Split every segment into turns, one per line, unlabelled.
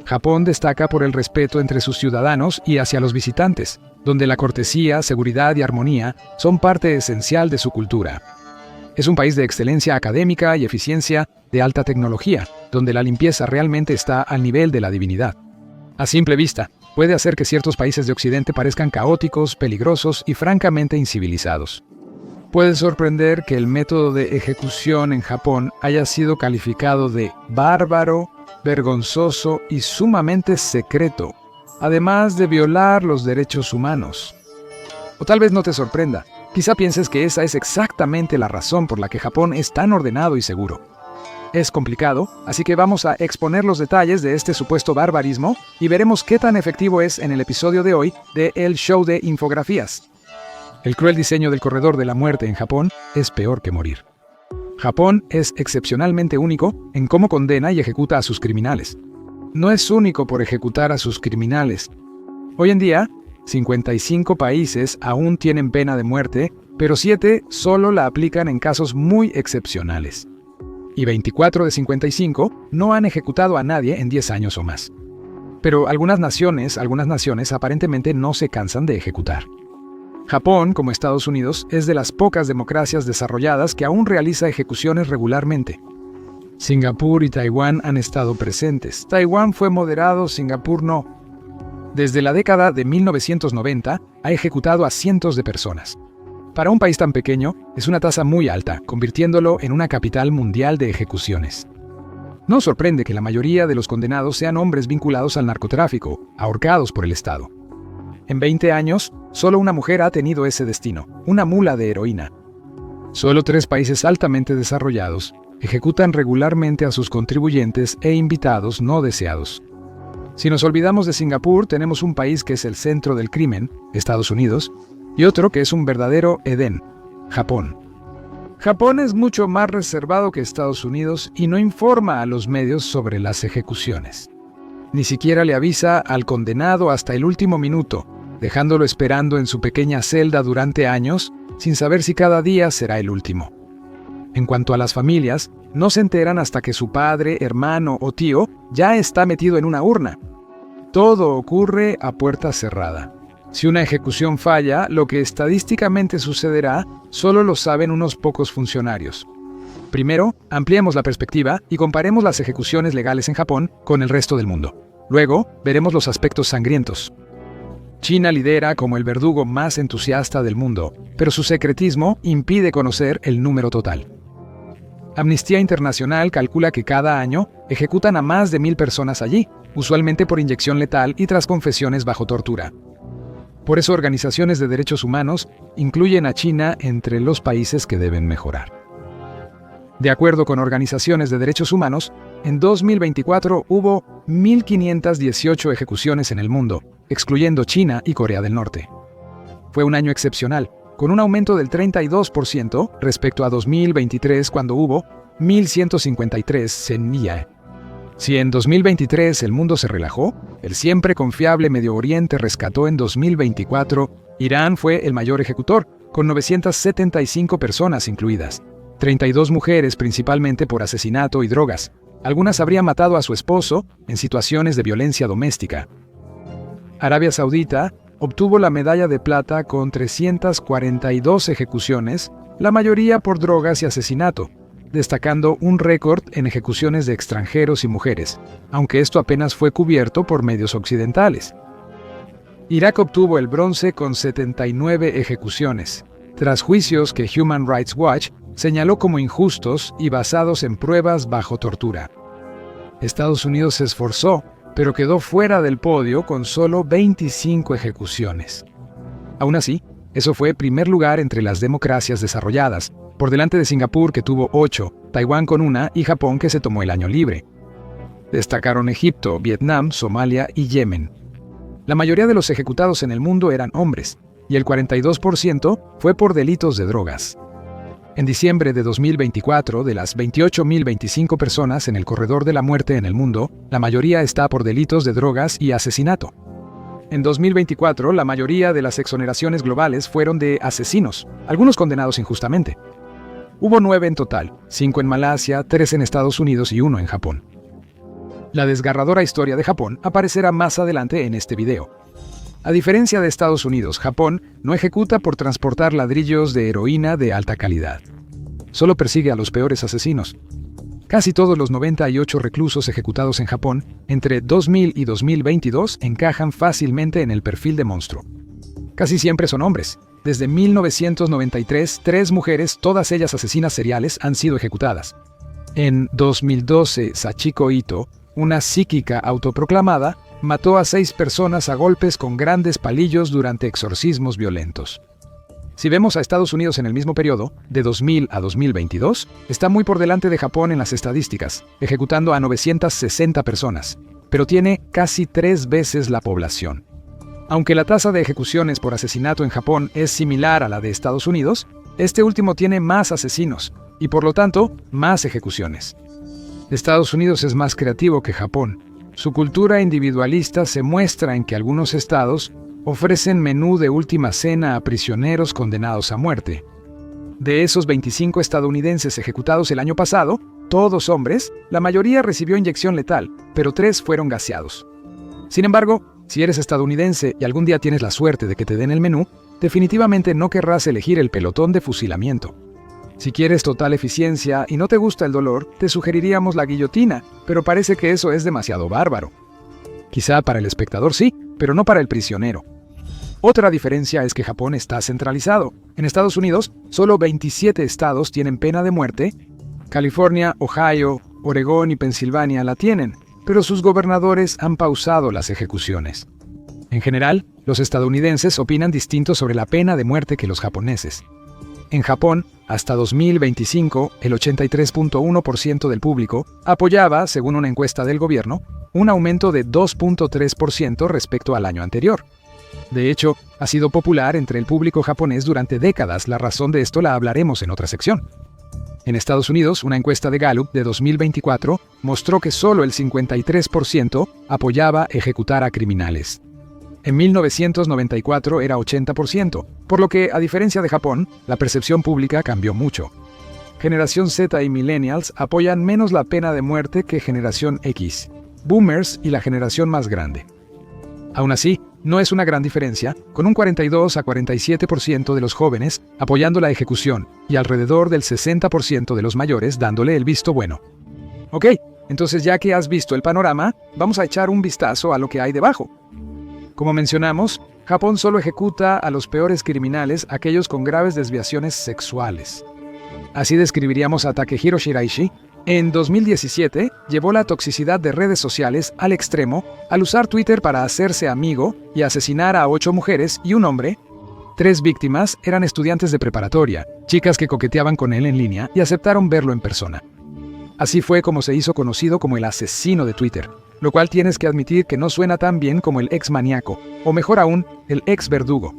Japón destaca por el respeto entre sus ciudadanos y hacia los visitantes, donde la cortesía, seguridad y armonía son parte esencial de su cultura. Es un país de excelencia académica y eficiencia de alta tecnología, donde la limpieza realmente está al nivel de la divinidad. A simple vista, puede hacer que ciertos países de Occidente parezcan caóticos, peligrosos y francamente incivilizados. Puede sorprender que el método de ejecución en Japón haya sido calificado de bárbaro, vergonzoso y sumamente secreto, además de violar los derechos humanos. O tal vez no te sorprenda, quizá pienses que esa es exactamente la razón por la que Japón es tan ordenado y seguro. Es complicado, así que vamos a exponer los detalles de este supuesto barbarismo y veremos qué tan efectivo es en el episodio de hoy de El Show de Infografías. El cruel diseño del corredor de la muerte en Japón es peor que morir. Japón es excepcionalmente único en cómo condena y ejecuta a sus criminales. No es único por ejecutar a sus criminales. Hoy en día, 55 países aún tienen pena de muerte, pero 7 solo la aplican en casos muy excepcionales. Y 24 de 55 no han ejecutado a nadie en 10 años o más. Pero algunas naciones aparentemente no se cansan de ejecutar. Japón, como Estados Unidos, es de las pocas democracias desarrolladas que aún realiza ejecuciones regularmente. Singapur y Taiwán han estado presentes. Taiwán fue moderado, Singapur no. Desde la década de 1990 ha ejecutado a cientos de personas. Para un país tan pequeño, es una tasa muy alta, convirtiéndolo en una capital mundial de ejecuciones. No sorprende que la mayoría de los condenados sean hombres vinculados al narcotráfico, ahorcados por el Estado. En 20 años, solo una mujer ha tenido ese destino, una mula de heroína. Solo 3 países altamente desarrollados ejecutan regularmente a sus contribuyentes e invitados no deseados. Si nos olvidamos de Singapur, tenemos un país que es el centro del crimen, Estados Unidos, y otro que es un verdadero Edén, Japón. Japón es mucho más reservado que Estados Unidos y no informa a los medios sobre las ejecuciones. Ni siquiera le avisa al condenado hasta el último minuto, dejándolo esperando en su pequeña celda durante años, sin saber si cada día será el último. En cuanto a las familias, no se enteran hasta que su padre, hermano o tío ya está metido en una urna. Todo ocurre a puerta cerrada. Si una ejecución falla, lo que estadísticamente sucederá solo lo saben unos pocos funcionarios. Primero, ampliemos la perspectiva y comparemos las ejecuciones legales en Japón con el resto del mundo. Luego, veremos los aspectos sangrientos. China lidera como el verdugo más entusiasta del mundo, pero su secretismo impide conocer el número total. Amnistía Internacional calcula que cada año ejecutan a más de 1000 personas allí, usualmente por inyección letal y tras confesiones bajo tortura. Por eso organizaciones de derechos humanos incluyen a China entre los países que deben mejorar. De acuerdo con organizaciones de derechos humanos, en 2024 hubo 1.518 ejecuciones en el mundo, excluyendo China y Corea del Norte. Fue un año excepcional, con un aumento del 32% respecto a 2023 cuando hubo 1.153 en Nia. Si en 2023 el mundo se relajó, el siempre confiable Medio Oriente rescató en 2024, Irán fue el mayor ejecutor, con 975 personas incluidas. 32 mujeres principalmente por asesinato y drogas. Algunas habrían matado a su esposo en situaciones de violencia doméstica. Arabia Saudita obtuvo la medalla de plata con 342 ejecuciones, la mayoría por drogas y asesinato, destacando un récord en ejecuciones de extranjeros y mujeres, aunque esto apenas fue cubierto por medios occidentales. Irak obtuvo el bronce con 79 ejecuciones, tras juicios que Human Rights Watch señaló como injustos y basados en pruebas bajo tortura. Estados Unidos se esforzó, pero quedó fuera del podio con solo 25 ejecuciones. Aún así, eso fue primer lugar entre las democracias desarrolladas, por delante de Singapur, que tuvo 8, Taiwán con 1 y Japón, que se tomó el año libre. Destacaron Egipto, Vietnam, Somalia y Yemen. La mayoría de los ejecutados en el mundo eran hombres, y el 42% fue por delitos de drogas. En diciembre de 2024, de las 28.025 personas en el corredor de la muerte en el mundo, la mayoría está por delitos de drogas y asesinato. En 2024, la mayoría de las exoneraciones globales fueron de asesinos, algunos condenados injustamente. Hubo 9 en total, 5 en Malasia, 3 en Estados Unidos y 1 en Japón. La desgarradora historia de Japón aparecerá más adelante en este video. A diferencia de Estados Unidos, Japón no ejecuta por transportar ladrillos de heroína de alta calidad. Solo persigue a los peores asesinos. Casi todos los 98 reclusos ejecutados en Japón entre 2000 y 2022 encajan fácilmente en el perfil de monstruo. Casi siempre son hombres. Desde 1993, 3 mujeres, todas ellas asesinas seriales, han sido ejecutadas. En 2012, Sachiko Ito, una psíquica autoproclamada, mató a 6 personas a golpes con grandes palillos durante exorcismos violentos. Si vemos a Estados Unidos en el mismo periodo, de 2000 a 2022, está muy por delante de Japón en las estadísticas, ejecutando a 960 personas, pero tiene casi 3 veces la población. Aunque la tasa de ejecuciones por asesinato en Japón es similar a la de Estados Unidos, este último tiene más asesinos, y por lo tanto, más ejecuciones. Estados Unidos es más creativo que Japón. Su cultura individualista se muestra en que algunos estados ofrecen menú de última cena a prisioneros condenados a muerte. De esos 25 estadounidenses ejecutados el año pasado, todos hombres, la mayoría recibió inyección letal, pero 3 fueron gaseados. Sin embargo, si eres estadounidense y algún día tienes la suerte de que te den el menú, definitivamente no querrás elegir el pelotón de fusilamiento. Si quieres total eficiencia y no te gusta el dolor, te sugeriríamos la guillotina, pero parece que eso es demasiado bárbaro. Quizá para el espectador sí, pero no para el prisionero. Otra diferencia es que Japón está centralizado. En Estados Unidos, solo 27 estados tienen pena de muerte. California, Ohio, Oregón y Pensilvania la tienen, pero sus gobernadores han pausado las ejecuciones. En general, los estadounidenses opinan distinto sobre la pena de muerte que los japoneses. En Japón, hasta 2025, el 83.1% del público apoyaba, según una encuesta del gobierno, un aumento de 2.3% respecto al año anterior. De hecho, ha sido popular entre el público japonés durante décadas. La razón de esto la hablaremos en otra sección. En Estados Unidos, una encuesta de Gallup de 2024 mostró que solo el 53% apoyaba ejecutar a criminales. En 1994 era 80%, por lo que, a diferencia de Japón, la percepción pública cambió mucho. Generación Z y Millennials apoyan menos la pena de muerte que Generación X, Boomers y la generación más grande. Aún así, no es una gran diferencia, con un 42 a 47% de los jóvenes apoyando la ejecución y alrededor del 60% de los mayores dándole el visto bueno. Ok, entonces ya que has visto el panorama, vamos a echar un vistazo a lo que hay debajo. Como mencionamos, Japón solo ejecuta a los peores criminales, aquellos con graves desviaciones sexuales. Así describiríamos a Takehiro Shiraishi. En 2017, llevó la toxicidad de redes sociales al extremo al usar Twitter para hacerse amigo y asesinar a 8 mujeres y un hombre. 3 víctimas eran estudiantes de preparatoria, chicas que coqueteaban con él en línea y aceptaron verlo en persona. Así fue como se hizo conocido como el asesino de Twitter, lo cual tienes que admitir que no suena tan bien como el ex maníaco, o mejor aún, el ex verdugo.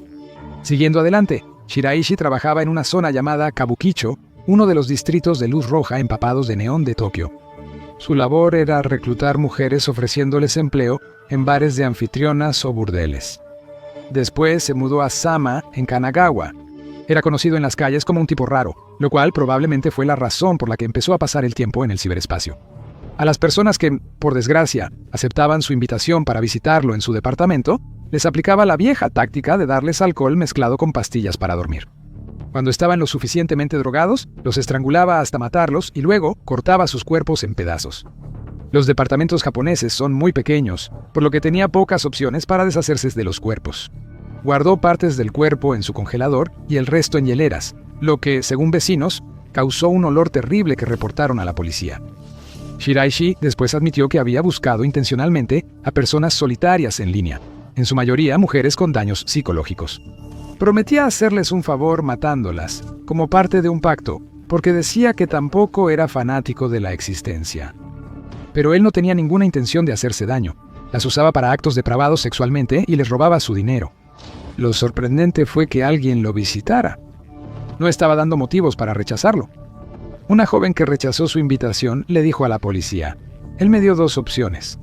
Siguiendo adelante, Shiraishi trabajaba en una zona llamada Kabukicho, uno de los distritos de luz roja empapados de neón de Tokio. Su labor era reclutar mujeres ofreciéndoles empleo en bares de anfitrionas o burdeles. Después se mudó a Sama, en Kanagawa. Era conocido en las calles como un tipo raro, lo cual probablemente fue la razón por la que empezó a pasar el tiempo en el ciberespacio. A las personas que, por desgracia, aceptaban su invitación para visitarlo en su departamento, les aplicaba la vieja táctica de darles alcohol mezclado con pastillas para dormir. Cuando estaban lo suficientemente drogados, los estrangulaba hasta matarlos y luego cortaba sus cuerpos en pedazos. Los departamentos japoneses son muy pequeños, por lo que tenía pocas opciones para deshacerse de los cuerpos. Guardó partes del cuerpo en su congelador y el resto en hieleras, lo que, según vecinos, causó un olor terrible que reportaron a la policía. Shiraishi después admitió que había buscado intencionalmente a personas solitarias en línea, en su mayoría mujeres con daños psicológicos. Prometía hacerles un favor matándolas, como parte de un pacto, porque decía que tampoco era fanático de la existencia. Pero él no tenía ninguna intención de hacerse daño. Las usaba para actos depravados sexualmente y les robaba su dinero. Lo sorprendente fue que alguien lo visitara. No estaba dando motivos para rechazarlo. Una joven que rechazó su invitación le dijo a la policía: él me dio 2 opciones.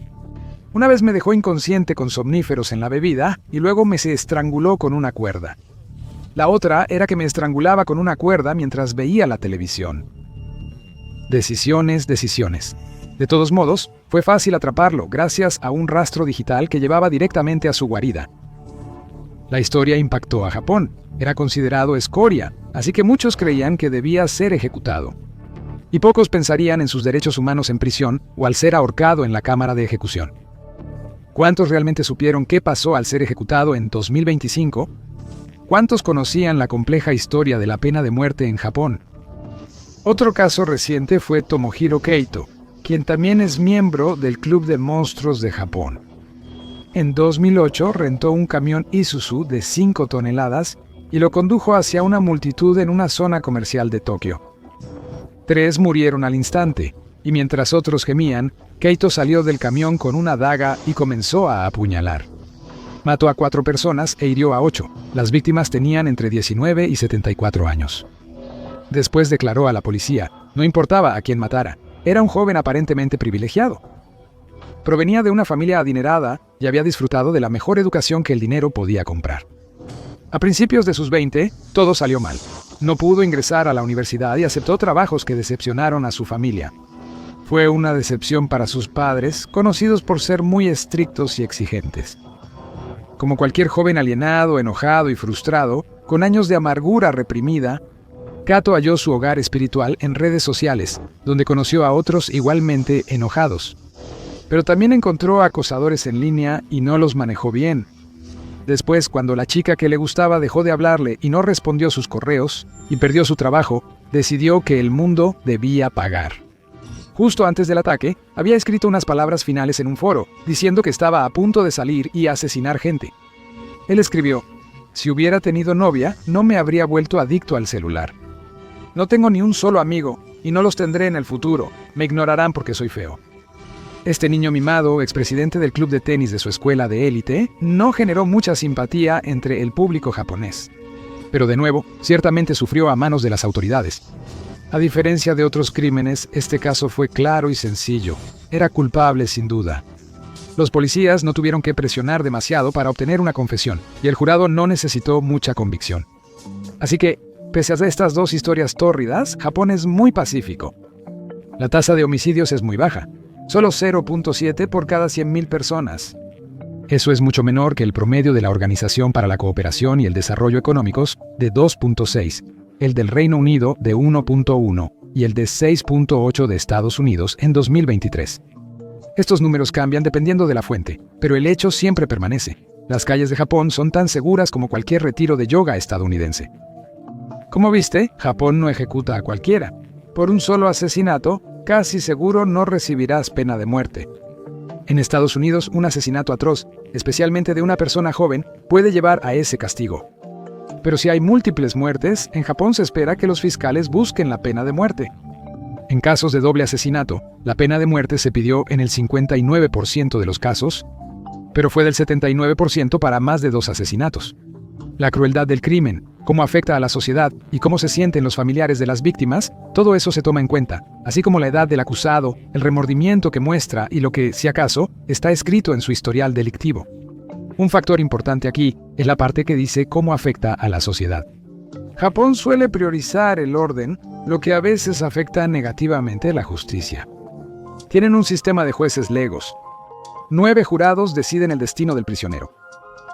Una vez me dejó inconsciente con somníferos en la bebida y luego me se estranguló con una cuerda. La otra era que me estrangulaba con una cuerda mientras veía la televisión. Decisiones, decisiones. De todos modos, fue fácil atraparlo gracias a un rastro digital que llevaba directamente a su guarida. La historia impactó a Japón. Era considerado escoria, así que muchos creían que debía ser ejecutado. Y pocos pensarían en sus derechos humanos en prisión o al ser ahorcado en la cámara de ejecución. ¿Cuántos realmente supieron qué pasó al ser ejecutado en 2025? ¿Cuántos conocían la compleja historia de la pena de muerte en Japón? Otro caso reciente fue Tomohiro Keito, quien también es miembro del Club de Monstruos de Japón. En 2008 rentó un camión Isuzu de 5 toneladas y lo condujo hacia una multitud en una zona comercial de Tokio. 3 murieron al instante, y mientras otros gemían, Keito salió del camión con una daga y comenzó a apuñalar. Mató a 4 personas e hirió a 8. Las víctimas tenían entre 19 y 74 años. Después declaró a la policía, no importaba a quién matara, era un joven aparentemente privilegiado. Provenía de una familia adinerada y había disfrutado de la mejor educación que el dinero podía comprar. A principios de sus 20, todo salió mal. No pudo ingresar a la universidad y aceptó trabajos que decepcionaron a su familia. Fue una decepción para sus padres, conocidos por ser muy estrictos y exigentes. Como cualquier joven alienado, enojado y frustrado, con años de amargura reprimida, Kato halló su hogar espiritual en redes sociales, donde conoció a otros igualmente enojados. Pero también encontró acosadores en línea y no los manejó bien. Después, cuando la chica que le gustaba dejó de hablarle y no respondió sus correos y perdió su trabajo, decidió que el mundo debía pagar. Justo antes del ataque, había escrito unas palabras finales en un foro, diciendo que estaba a punto de salir y asesinar gente. Él escribió, si hubiera tenido novia, no me habría vuelto adicto al celular. No tengo ni un solo amigo, y no los tendré en el futuro. Me ignorarán porque soy feo. Este niño mimado, expresidente del club de tenis de su escuela de élite, no generó mucha simpatía entre el público japonés. Pero de nuevo, ciertamente sufrió a manos de las autoridades. A diferencia de otros crímenes, este caso fue claro y sencillo. Era culpable sin duda. Los policías no tuvieron que presionar demasiado para obtener una confesión, y el jurado no necesitó mucha convicción. Así que, pese a estas dos historias tórridas, Japón es muy pacífico. La tasa de homicidios es muy baja. Solo 0.7 por cada 100.000 personas. Eso es mucho menor que el promedio de la Organización para la Cooperación y el Desarrollo Económicos de 2.6, el del Reino Unido de 1.1 y el de 6.8 de Estados Unidos en 2023. Estos números cambian dependiendo de la fuente, pero el hecho siempre permanece. Las calles de Japón son tan seguras como cualquier retiro de yoga estadounidense. Como viste, Japón no ejecuta a cualquiera. Por un solo asesinato, casi seguro no recibirás pena de muerte. En Estados Unidos, un asesinato atroz, especialmente de una persona joven, puede llevar a ese castigo. Pero si hay múltiples muertes, en Japón se espera que los fiscales busquen la pena de muerte. En casos de doble asesinato, la pena de muerte se pidió en el 59% de los casos, pero fue del 79% para más de 2 asesinatos. La crueldad del crimen, cómo afecta a la sociedad y cómo se sienten los familiares de las víctimas, todo eso se toma en cuenta, así como la edad del acusado, el remordimiento que muestra y lo que, si acaso, está escrito en su historial delictivo. Un factor importante aquí es la parte que dice cómo afecta a la sociedad. Japón suele priorizar el orden, lo que a veces afecta negativamente la justicia. Tienen un sistema de jueces legos. 9 jurados deciden el destino del prisionero.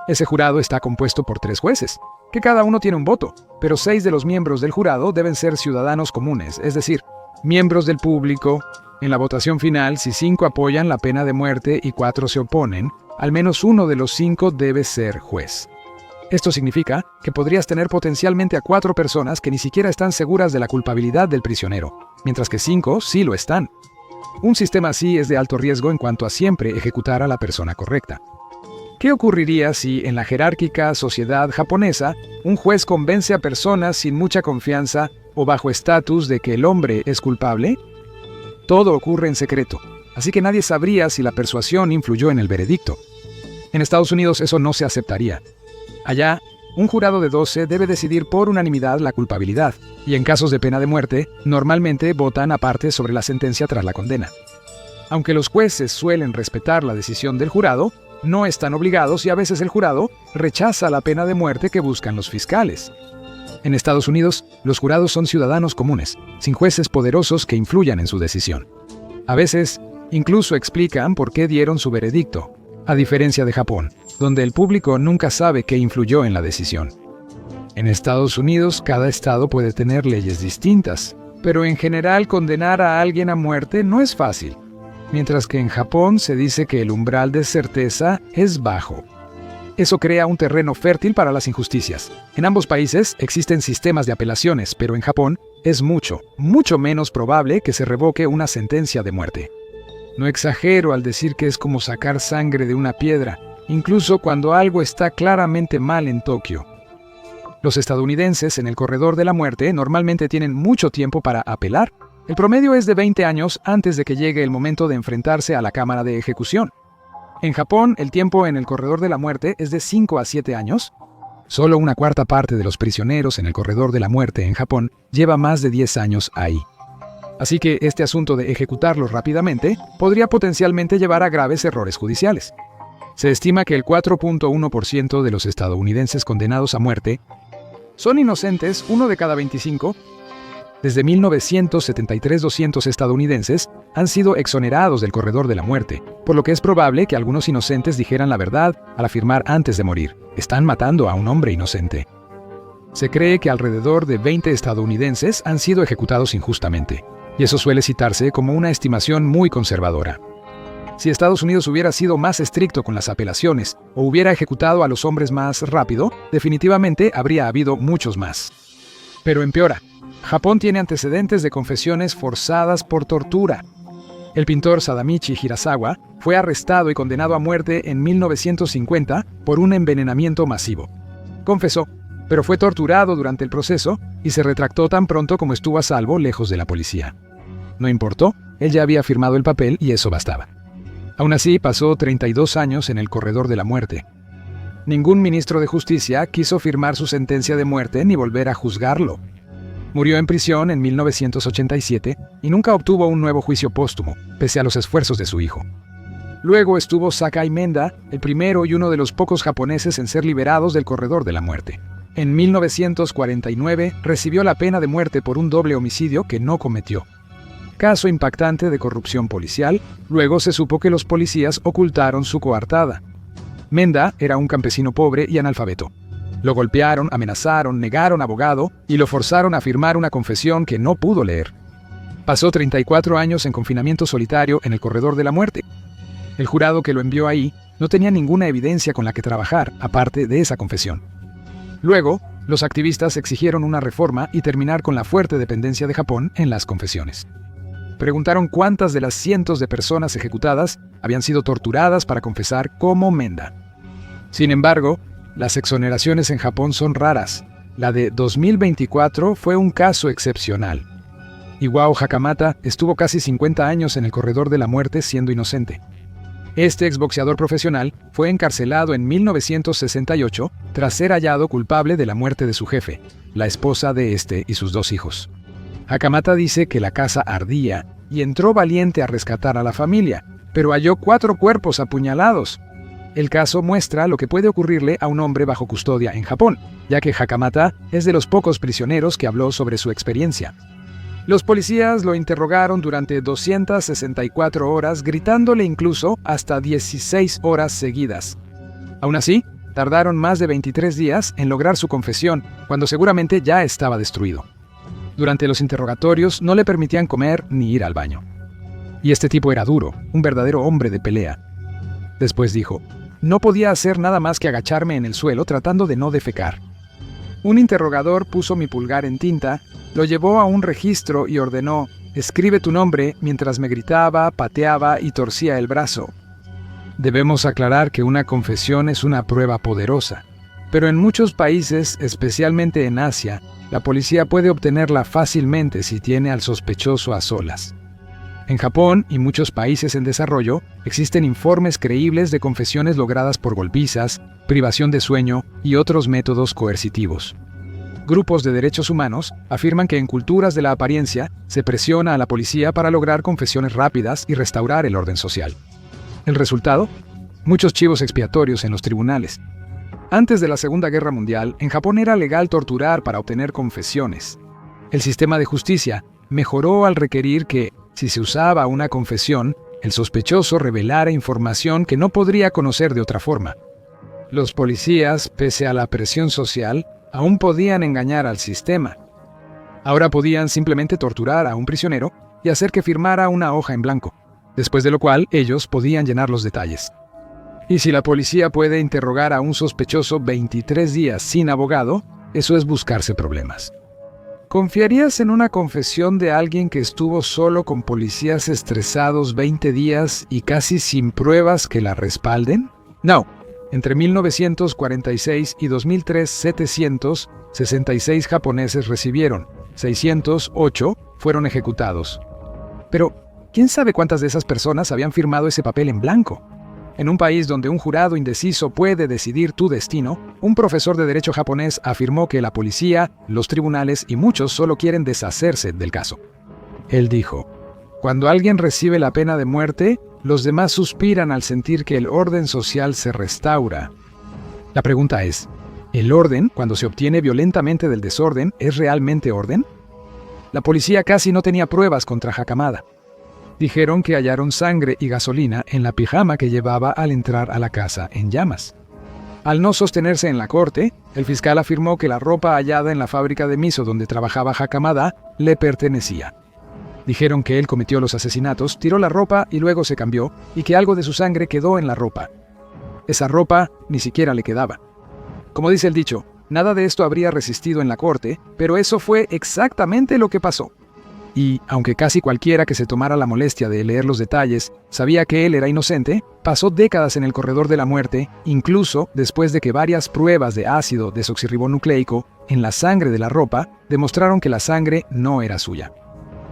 Ese jurado está compuesto por 3 jueces, que cada uno tiene un voto, pero 6 de los miembros del jurado deben ser ciudadanos comunes, es decir, miembros del público. En la votación final, si 5 apoyan la pena de muerte y 4 se oponen, al menos uno de los 5 debe ser juez. Esto significa que podrías tener potencialmente a 4 personas que ni siquiera están seguras de la culpabilidad del prisionero, mientras que 5 sí lo están. Un sistema así es de alto riesgo en cuanto a siempre ejecutar a la persona correcta. ¿Qué ocurriría si, en la jerárquica sociedad japonesa, un juez convence a personas sin mucha confianza o bajo estatus de que el hombre es culpable? Todo ocurre en secreto, así que nadie sabría si la persuasión influyó en el veredicto. En Estados Unidos eso no se aceptaría. Allá, un jurado de 12 debe decidir por unanimidad la culpabilidad, y en casos de pena de muerte, normalmente votan aparte sobre la sentencia tras la condena. Aunque los jueces suelen respetar la decisión del jurado, no están obligados y a veces el jurado rechaza la pena de muerte que buscan los fiscales. En Estados Unidos, los jurados son ciudadanos comunes, sin jueces poderosos que influyan en su decisión. A veces, Incluso explican por qué dieron su veredicto, a diferencia de Japón, donde el público nunca sabe qué influyó en la decisión. En Estados Unidos, cada estado puede tener leyes distintas, pero en general condenar a alguien a muerte no es fácil, mientras que en Japón se dice que el umbral de certeza es bajo. Eso crea un terreno fértil para las injusticias. En ambos países existen sistemas de apelaciones, pero en Japón es mucho menos probable que se revoque una sentencia de muerte. No exagero al decir que es como sacar sangre de una piedra, incluso cuando algo está claramente mal en Tokio. Los estadounidenses en el corredor de la muerte normalmente tienen mucho tiempo para apelar. El promedio es de 20 años antes de que llegue el momento de enfrentarse a la cámara de ejecución. En Japón, el tiempo en el corredor de la muerte es de 5 a 7 años. Solo una cuarta parte de los prisioneros en el corredor de la muerte en Japón lleva más de 10 años ahí. Así que este asunto de ejecutarlos rápidamente podría potencialmente llevar a graves errores judiciales. Se estima que el 4.1% de los estadounidenses condenados a muerte son inocentes, 1 de cada 25. Desde 1973, 200 estadounidenses han sido exonerados del corredor de la muerte, por lo que es probable que algunos inocentes dijeran la verdad al afirmar antes de morir: están matando a un hombre inocente. Se cree que alrededor de 20 estadounidenses han sido ejecutados injustamente, y eso suele citarse como una estimación muy conservadora. Si Estados Unidos hubiera sido más estricto con las apelaciones o hubiera ejecutado a los hombres más rápido, definitivamente habría habido muchos más. Pero empeora. Japón tiene antecedentes de confesiones forzadas por tortura. El pintor Sadamichi Hirasawa fue arrestado y condenado a muerte en 1950 por un envenenamiento masivo. Confesó, pero fue torturado durante el proceso y se retractó tan pronto como estuvo a salvo lejos de la policía. No importó, él ya había firmado el papel y eso bastaba. Aún así, pasó 32 años en el corredor de la muerte. Ningún ministro de justicia quiso firmar su sentencia de muerte ni volver a juzgarlo. Murió en prisión en 1987 y nunca obtuvo un nuevo juicio póstumo, pese a los esfuerzos de su hijo. Luego estuvo Sakai Menda, el primero y uno de los pocos japoneses en ser liberados del corredor de la muerte. En 1949 recibió la pena de muerte por un doble homicidio que no cometió. Caso impactante de corrupción policial, luego se supo que los policías ocultaron su coartada. Menda era un campesino pobre y analfabeto. Lo golpearon, amenazaron, negaron abogado y lo forzaron a firmar una confesión que no pudo leer. Pasó 34 años en confinamiento solitario en el corredor de la muerte. El jurado que lo envió ahí no tenía ninguna evidencia con la que trabajar, aparte de esa confesión. Luego, los activistas exigieron una reforma y terminar con la fuerte dependencia de Japón en las confesiones. Preguntaron cuántas de las cientos de personas ejecutadas habían sido torturadas para confesar como Menda. Sin embargo, las exoneraciones en Japón son raras. La de 2024 fue un caso excepcional. Iwao Hakamata estuvo casi 50 años en el corredor de la muerte siendo inocente. Este exboxeador profesional fue encarcelado en 1968 tras ser hallado culpable de la muerte de su jefe, la esposa de este y sus 2 hijos. Hakamata dice que la casa ardía y entró valiente a rescatar a la familia, pero halló 4 cuerpos apuñalados. El caso muestra lo que puede ocurrirle a un hombre bajo custodia en Japón, ya que Hakamata es de los pocos prisioneros que habló sobre su experiencia. Los policías lo interrogaron durante 264 horas, gritándole incluso hasta 16 horas seguidas. Aún así, tardaron más de 23 días en lograr su confesión, cuando seguramente ya estaba destruido. Durante los interrogatorios no le permitían comer ni ir al baño. Y este tipo era duro, un verdadero hombre de pelea. Después dijo: no podía hacer nada más que agacharme en el suelo tratando de no defecar. Un interrogador puso mi pulgar en tinta, lo llevó a un registro y ordenó: escribe tu nombre, mientras me gritaba, pateaba y torcía el brazo. Debemos aclarar que una confesión es una prueba poderosa, pero en muchos países, especialmente en Asia, la policía puede obtenerla fácilmente si tiene al sospechoso a solas. En Japón y muchos países en desarrollo, existen informes creíbles de confesiones logradas por golpizas, privación de sueño y otros métodos coercitivos. Grupos de derechos humanos afirman que en culturas de la apariencia se presiona a la policía para lograr confesiones rápidas y restaurar el orden social. ¿El resultado? Muchos chivos expiatorios en los tribunales. Antes de la Segunda Guerra Mundial, en Japón era legal torturar para obtener confesiones. El sistema de justicia mejoró al requerir que, si se usaba una confesión, el sospechoso revelara información que no podría conocer de otra forma. Los policías, pese a la presión social, aún podían engañar al sistema. Ahora podían simplemente torturar a un prisionero y hacer que firmara una hoja en blanco, después de lo cual ellos podían llenar los detalles. Y si la policía puede interrogar a un sospechoso 23 días sin abogado, eso es buscarse problemas. ¿Confiarías en una confesión de alguien que estuvo solo con policías estresados 20 días y casi sin pruebas que la respalden? No. Entre 1946 y 2003, 766 japoneses recibieron, 608 fueron ejecutados. Pero, ¿quién sabe cuántas de esas personas habían firmado ese papel en blanco? En un país donde un jurado indeciso puede decidir tu destino, un profesor de derecho japonés afirmó que la policía, los tribunales y muchos solo quieren deshacerse del caso. Él dijo: "Cuando alguien recibe la pena de muerte, los demás suspiran al sentir que el orden social se restaura". La pregunta es, ¿el orden, cuando se obtiene violentamente del desorden, es realmente orden? La policía casi no tenía pruebas contra Hakamada. Dijeron que hallaron sangre y gasolina en la pijama que llevaba al entrar a la casa en llamas. Al no sostenerse en la corte, el fiscal afirmó que la ropa hallada en la fábrica de miso donde trabajaba Hakamada le pertenecía. Dijeron que él cometió los asesinatos, tiró la ropa y luego se cambió, y que algo de su sangre quedó en la ropa. Esa ropa ni siquiera le quedaba. Como dice el dicho, nada de esto habría resistido en la corte, pero eso fue exactamente lo que pasó. Y, aunque casi cualquiera que se tomara la molestia de leer los detalles sabía que él era inocente, pasó décadas en el corredor de la muerte, incluso después de que varias pruebas de ácido desoxirribonucleico en la sangre de la ropa demostraron que la sangre no era suya.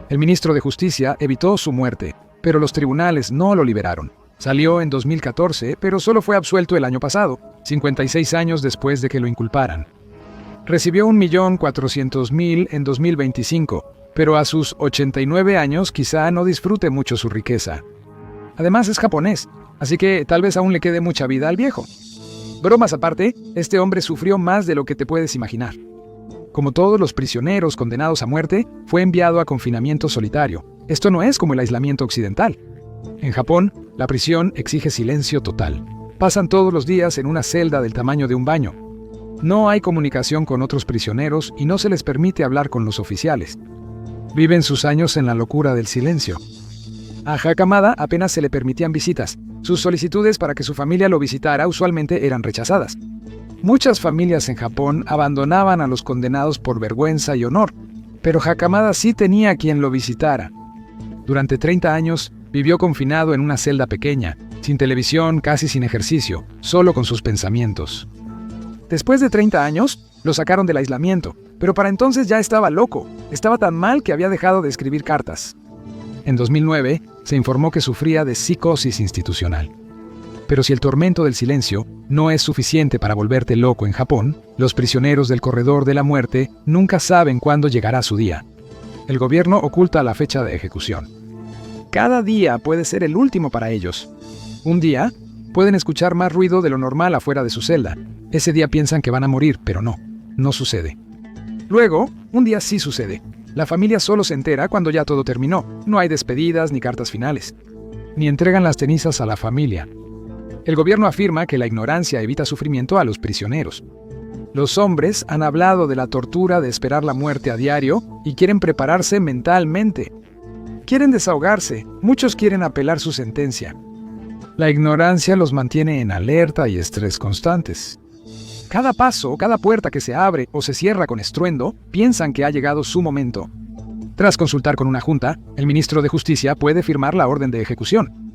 El ministro de Justicia evitó su muerte, pero los tribunales no lo liberaron. Salió en 2014, pero solo fue absuelto el año pasado, 56 años después de que lo inculparan. Recibió 1.400.000 en 2025, pero a sus 89 años quizá no disfrute mucho su riqueza. Además es japonés, así que tal vez aún le quede mucha vida al viejo. Bromas aparte, este hombre sufrió más de lo que te puedes imaginar. Como todos los prisioneros condenados a muerte, fue enviado a confinamiento solitario. Esto no es como el aislamiento occidental. En Japón, la prisión exige silencio total. Pasan todos los días en una celda del tamaño de un baño. No hay comunicación con otros prisioneros y no se les permite hablar con los oficiales. Viven sus años en la locura del silencio. A Hakamada apenas se le permitían visitas. Sus solicitudes para que su familia lo visitara usualmente eran rechazadas. Muchas familias en Japón abandonaban a los condenados por vergüenza y honor, pero Hakamada sí tenía quien lo visitara. Durante 30 años vivió confinado en una celda pequeña, sin televisión, casi sin ejercicio, solo con sus pensamientos. Después de 30 años, lo sacaron del aislamiento, pero para entonces ya estaba loco. Estaba tan mal que había dejado de escribir cartas. En 2009, se informó que sufría de psicosis institucional. Pero si el tormento del silencio no es suficiente para volverte loco en Japón, los prisioneros del corredor de la muerte nunca saben cuándo llegará su día. El gobierno oculta la fecha de ejecución. Cada día puede ser el último para ellos. Un día, pueden escuchar más ruido de lo normal afuera de su celda. Ese día piensan que van a morir, pero no sucede. Luego, un día sí sucede. La familia solo se entera cuando ya todo terminó. No hay despedidas ni cartas finales. Ni entregan las cenizas a la familia. El gobierno afirma que la ignorancia evita sufrimiento a los prisioneros. Los hombres han hablado de la tortura de esperar la muerte a diario y quieren prepararse mentalmente. Quieren desahogarse. Muchos quieren apelar su sentencia. La ignorancia los mantiene en alerta y estrés constantes. Cada paso, cada puerta que se abre o se cierra con estruendo, piensan que ha llegado su momento. Tras consultar con una junta, el ministro de Justicia puede firmar la orden de ejecución.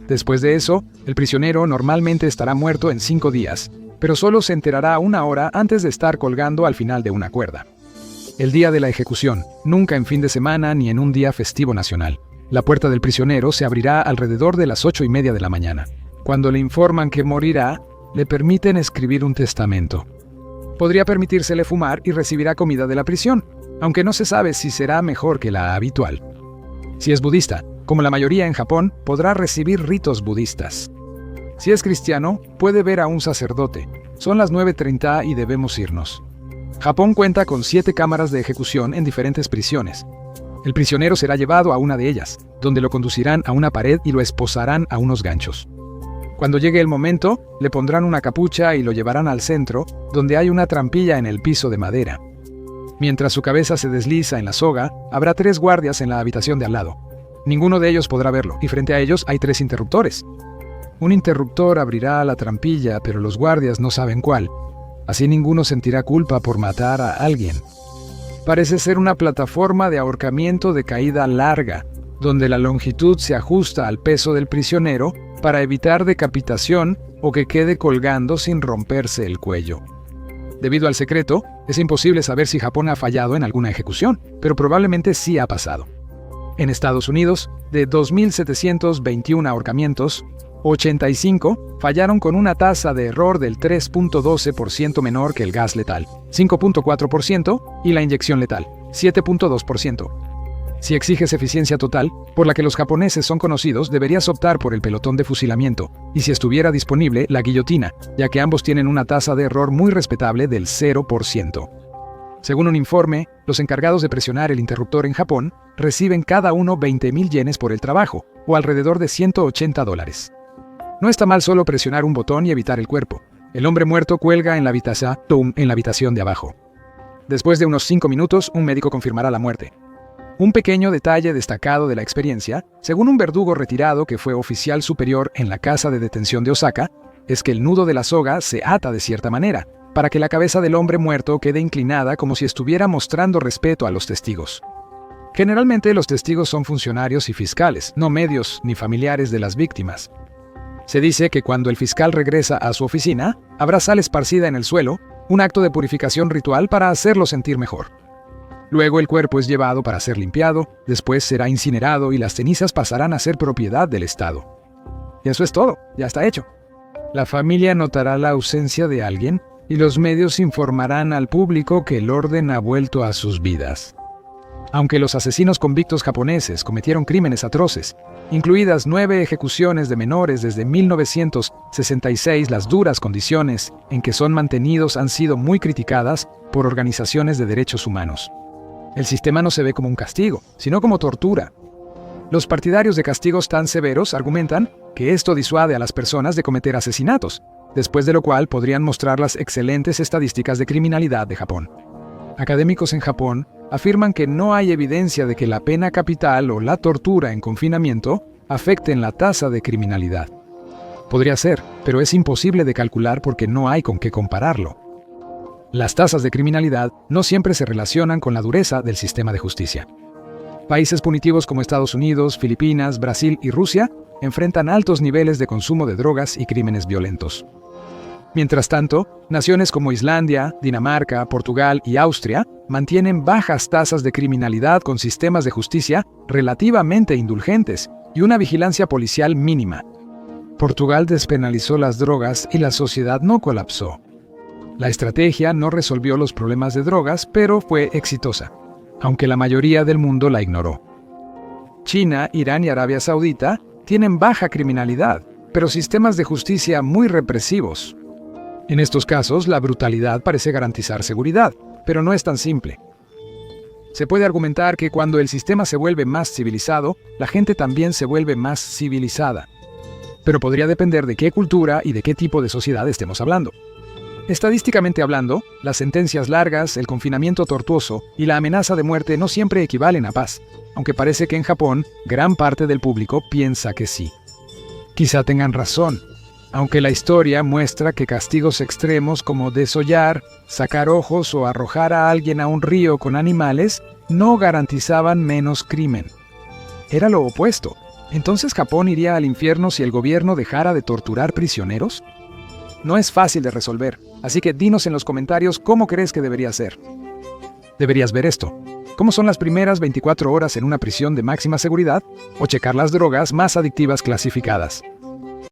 Después de eso, el prisionero normalmente estará muerto en 5 días, pero solo se enterará 1 hora antes de estar colgando al final de una cuerda. El día de la ejecución, nunca en fin de semana ni en un día festivo nacional. La puerta del prisionero se abrirá alrededor de las 8:30 de la mañana. Cuando le informan que morirá, le permiten escribir un testamento. Podría permitírsele fumar y recibirá comida de la prisión, aunque no se sabe si será mejor que la habitual. Si es budista, como la mayoría en Japón, podrá recibir ritos budistas. Si es cristiano, puede ver a un sacerdote. Son las 9:30 y debemos irnos. Japón cuenta con 7 cámaras de ejecución en diferentes prisiones. El prisionero será llevado a una de ellas, donde lo conducirán a una pared y lo esposarán a unos ganchos. Cuando llegue el momento, le pondrán una capucha y lo llevarán al centro, donde hay una trampilla en el piso de madera. Mientras su cabeza se desliza en la soga, habrá 3 guardias en la habitación de al lado. Ninguno de ellos podrá verlo, y frente a ellos hay 3 interruptores. Un interruptor abrirá la trampilla, pero los guardias no saben cuál. Así ninguno sentirá culpa por matar a alguien. Parece ser una plataforma de ahorcamiento de caída larga, donde la longitud se ajusta al peso del prisionero para evitar decapitación o que quede colgando sin romperse el cuello. Debido al secreto, es imposible saber si Japón ha fallado en alguna ejecución, pero probablemente sí ha pasado. En Estados Unidos, de 2.721 ahorcamientos, 85 fallaron con una tasa de error del 3.12% menor que el gas letal, 5.4%, y la inyección letal, 7.2%. Si exiges eficiencia total, por la que los japoneses son conocidos, deberías optar por el pelotón de fusilamiento, y si estuviera disponible, la guillotina, ya que ambos tienen una tasa de error muy respetable del 0%. Según un informe, los encargados de presionar el interruptor en Japón reciben cada uno 20.000 yenes por el trabajo, o alrededor de $180. No está mal solo presionar un botón y evitar el cuerpo. El hombre muerto cuelga en la habitación de abajo. Después de unos 5 minutos, un médico confirmará la muerte. Un pequeño detalle destacado de la experiencia, según un verdugo retirado que fue oficial superior en la casa de detención de Osaka, es que el nudo de la soga se ata de cierta manera, para que la cabeza del hombre muerto quede inclinada como si estuviera mostrando respeto a los testigos. Generalmente los testigos son funcionarios y fiscales, no medios ni familiares de las víctimas. Se dice que cuando el fiscal regresa a su oficina, habrá sal esparcida en el suelo, un acto de purificación ritual para hacerlo sentir mejor. Luego el cuerpo es llevado para ser limpiado, después será incinerado y las cenizas pasarán a ser propiedad del Estado. Y eso es todo, ya está hecho. La familia notará la ausencia de alguien y los medios informarán al público que el orden ha vuelto a sus vidas. Aunque los asesinos convictos japoneses cometieron crímenes atroces, incluidas 9 ejecuciones de menores desde 1966, las duras condiciones en que son mantenidos han sido muy criticadas por organizaciones de derechos humanos. El sistema no se ve como un castigo, sino como tortura. Los partidarios de castigos tan severos argumentan que esto disuade a las personas de cometer asesinatos, después de lo cual podrían mostrar las excelentes estadísticas de criminalidad de Japón. Académicos en Japón afirman que no hay evidencia de que la pena capital o la tortura en confinamiento afecten la tasa de criminalidad. Podría ser, pero es imposible de calcular porque no hay con qué compararlo. Las tasas de criminalidad no siempre se relacionan con la dureza del sistema de justicia. Países punitivos como Estados Unidos, Filipinas, Brasil y Rusia enfrentan altos niveles de consumo de drogas y crímenes violentos. Mientras tanto, naciones como Islandia, Dinamarca, Portugal y Austria mantienen bajas tasas de criminalidad con sistemas de justicia relativamente indulgentes y una vigilancia policial mínima. Portugal despenalizó las drogas y la sociedad no colapsó. La estrategia no resolvió los problemas de drogas, pero fue exitosa, aunque la mayoría del mundo la ignoró. China, Irán y Arabia Saudita tienen baja criminalidad, pero sistemas de justicia muy represivos. En estos casos, la brutalidad parece garantizar seguridad, pero no es tan simple. Se puede argumentar que cuando el sistema se vuelve más civilizado, la gente también se vuelve más civilizada. Pero podría depender de qué cultura y de qué tipo de sociedad estemos hablando. Estadísticamente hablando, las sentencias largas, el confinamiento tortuoso y la amenaza de muerte no siempre equivalen a paz, aunque parece que en Japón gran parte del público piensa que sí. Quizá tengan razón, aunque la historia muestra que castigos extremos como desollar, sacar ojos o arrojar a alguien a un río con animales no garantizaban menos crimen. Era lo opuesto. ¿Entonces Japón iría al infierno si el gobierno dejara de torturar prisioneros? No es fácil de resolver, así que dinos en los comentarios cómo crees que debería ser. Deberías ver esto. ¿Cómo son las primeras 24 horas en una prisión de máxima seguridad? O checar las drogas más adictivas clasificadas.